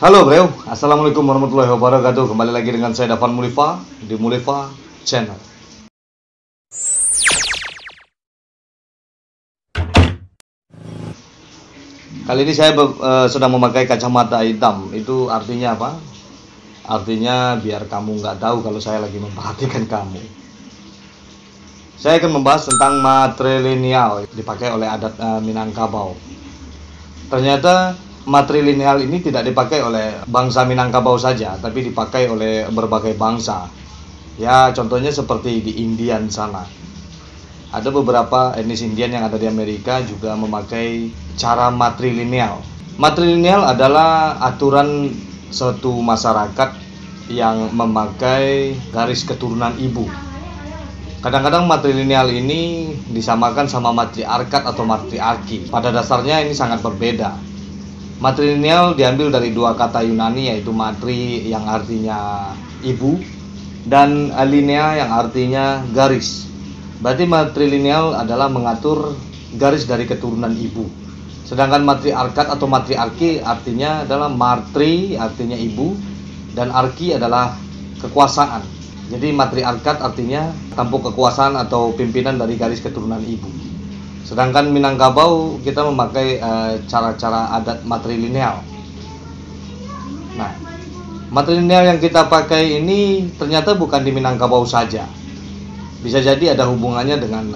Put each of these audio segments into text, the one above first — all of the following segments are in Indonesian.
Halo bro, assalamualaikum warahmatullahi wabarakatuh. Kembali lagi dengan saya Dafan Mulifa di Mulifa Channel. Kali ini saya sedang memakai kacamata hitam. Itu artinya apa? Artinya biar kamu nggak tahu kalau saya lagi memperhatikan kamu. Saya akan membahas tentang matrilineal dipakai oleh adat Minangkabau. Ternyata matrilineal ini tidak dipakai oleh bangsa Minangkabau saja, tapi dipakai oleh berbagai bangsa. Ya, contohnya seperti di Indian sana. Ada beberapa etnis Indian yang ada di Amerika juga memakai cara matrilineal. Matrilineal adalah aturan suatu masyarakat yang memakai garis keturunan ibu. Kadang-kadang matrilineal ini disamakan sama matriarkat atau matriarki. Pada dasarnya ini sangat berbeda. Matrilineal diambil dari dua kata Yunani, yaitu matri yang artinya ibu dan linea yang artinya garis. Berarti matrilineal adalah mengatur garis dari keturunan ibu. Sedangkan matriarkat atau matriarki artinya adalah martri artinya ibu dan arki adalah kekuasaan. Jadi matriarkat artinya tampuk kekuasaan atau pimpinan dari garis keturunan ibu. Sedangkan Minangkabau kita memakai cara-cara adat matrilineal. Nah, matrilineal yang kita pakai ini ternyata bukan di Minangkabau saja. Bisa jadi ada hubungannya dengan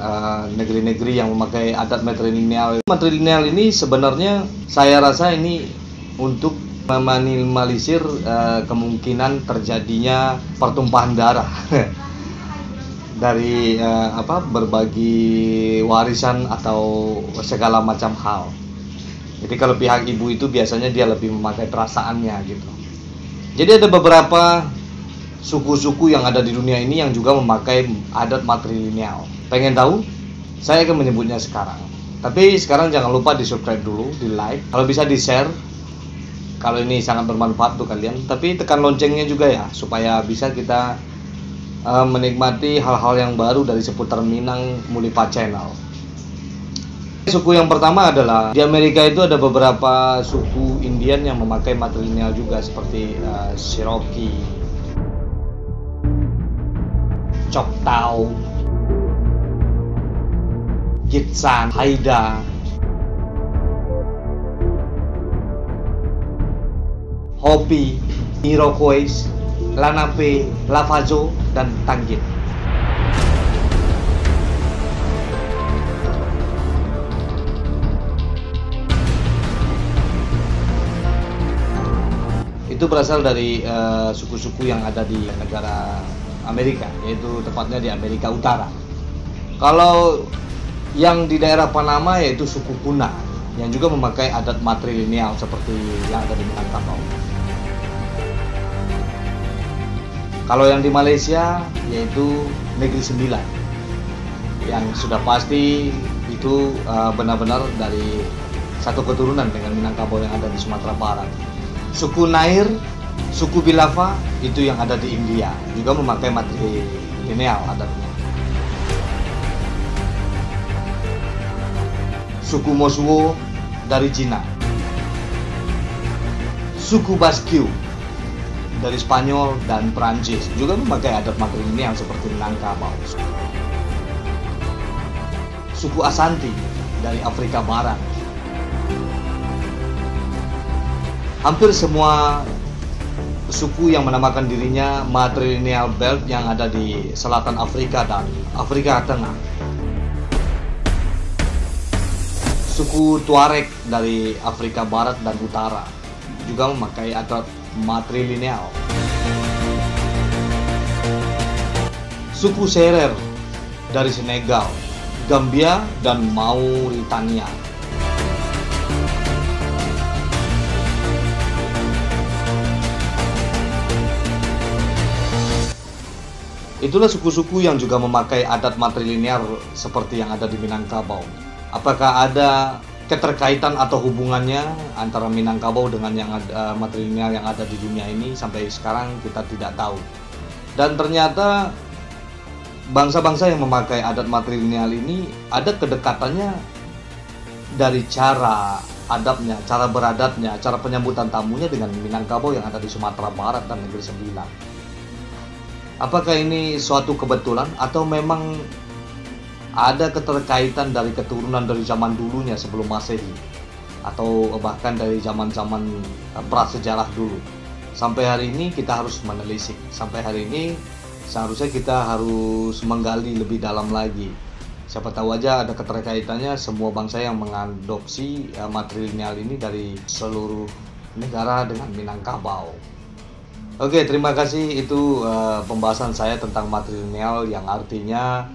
negeri-negeri yang memakai adat matrilineal. Matrilineal ini sebenarnya saya rasa ini untuk meminimalisir kemungkinan terjadinya pertumpahan darah dari berbagi warisan atau segala macam hal. Jadi kalau pihak ibu itu biasanya dia lebih memakai perasaannya gitu. Jadi ada beberapa suku-suku yang ada di dunia ini yang juga memakai adat matrilineal. Pengen tahu? Saya akan menyebutnya sekarang. Tapi sekarang jangan lupa di subscribe dulu, di like, kalau bisa di share. Kalau ini sangat bermanfaat untuk kalian, tapi tekan loncengnya juga ya, supaya bisa kita menikmati hal-hal yang baru dari seputar Minang Mulifa Channel. Suku yang pertama adalah di Amerika itu ada beberapa suku Indian yang memakai matrilineal juga, seperti Cherokee, Choctaw, Gitxsan, Haida, Hopi, Iroquois, Lenape, Navajo, dan Tangier. Itu berasal dari suku-suku yang ada di negara Amerika, yaitu tepatnya di Amerika Utara. Kalau yang di daerah Panama yaitu suku Kuna, yang juga memakai adat matrilineal seperti yang ada di Minangkabau. Kalau yang di Malaysia yaitu Negeri Sembilan, yang sudah pasti itu benar-benar dari satu keturunan dengan Minangkabau yang ada di Sumatera Barat. Suku Nair, suku Bilava itu yang ada di India juga memakai matrilineal adatnya. Suku Moswo dari Cina, suku Basque dari Spanyol dan Perancis juga memakai adat matrilineal seperti Minangkabau. Suku Ashanti dari Afrika Barat. Hampir semua suku yang menamakan dirinya matrilineal belt yang ada di selatan Afrika dan Afrika Tengah. Suku Tuareg dari Afrika Barat dan Utara juga memakai adat matrilineal. Suku Serer dari Senegal, Gambia, dan Mauritania. Itulah suku-suku yang juga memakai adat matrilineal seperti yang ada di Minangkabau. Apakah ada keterkaitan atau hubungannya antara Minangkabau dengan yang matrilineal yang ada di dunia ini? Sampai sekarang kita tidak tahu. Dan ternyata bangsa-bangsa yang memakai adat matrilineal ini ada kedekatannya dari cara adabnya, cara beradatnya, cara penyambutan tamunya dengan Minangkabau yang ada di Sumatera Barat dan Negeri Sembilan. Apakah ini suatu kebetulan atau memang ada keterkaitan dari keturunan dari zaman dulunya sebelum Masehi, atau bahkan dari zaman-zaman prasejarah dulu? Sampai hari ini kita harus menelisik. Sampai hari ini seharusnya kita harus menggali lebih dalam lagi. Siapa tahu aja ada keterkaitannya semua bangsa yang mengadopsi matrilineal ini dari seluruh negara dengan Minangkabau. Oke, terima kasih. Itu pembahasan saya tentang matrilineal yang artinya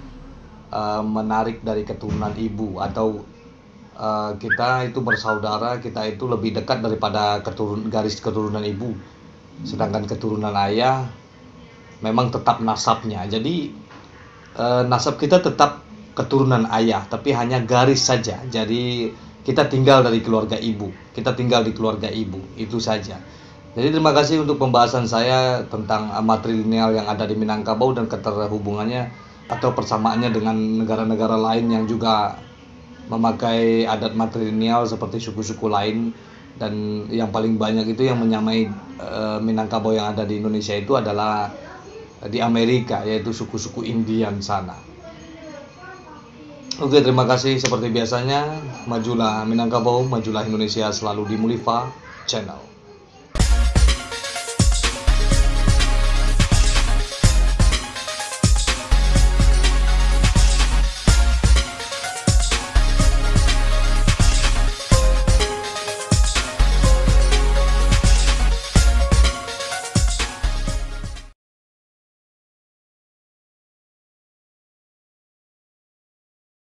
menarik dari keturunan ibu, atau kita itu bersaudara, kita itu lebih dekat daripada garis keturunan ibu. Sedangkan keturunan ayah memang tetap nasabnya. Jadi nasab kita tetap keturunan ayah, tapi hanya garis saja. Jadi kita tinggal dari keluarga ibu, kita tinggal di keluarga ibu, itu saja. Jadi terima kasih untuk pembahasan saya tentang matrilineal yang ada di Minangkabau dan keterhubungannya atau persamaannya dengan negara-negara lain yang juga memakai adat matrilineal seperti suku-suku lain. Dan yang paling banyak itu yang menyamai Minangkabau yang ada di Indonesia itu adalah di Amerika, yaitu suku-suku Indian sana. Oke, terima kasih. Seperti biasanya, majulah Minangkabau, majulah Indonesia, selalu di Mulifa Channel.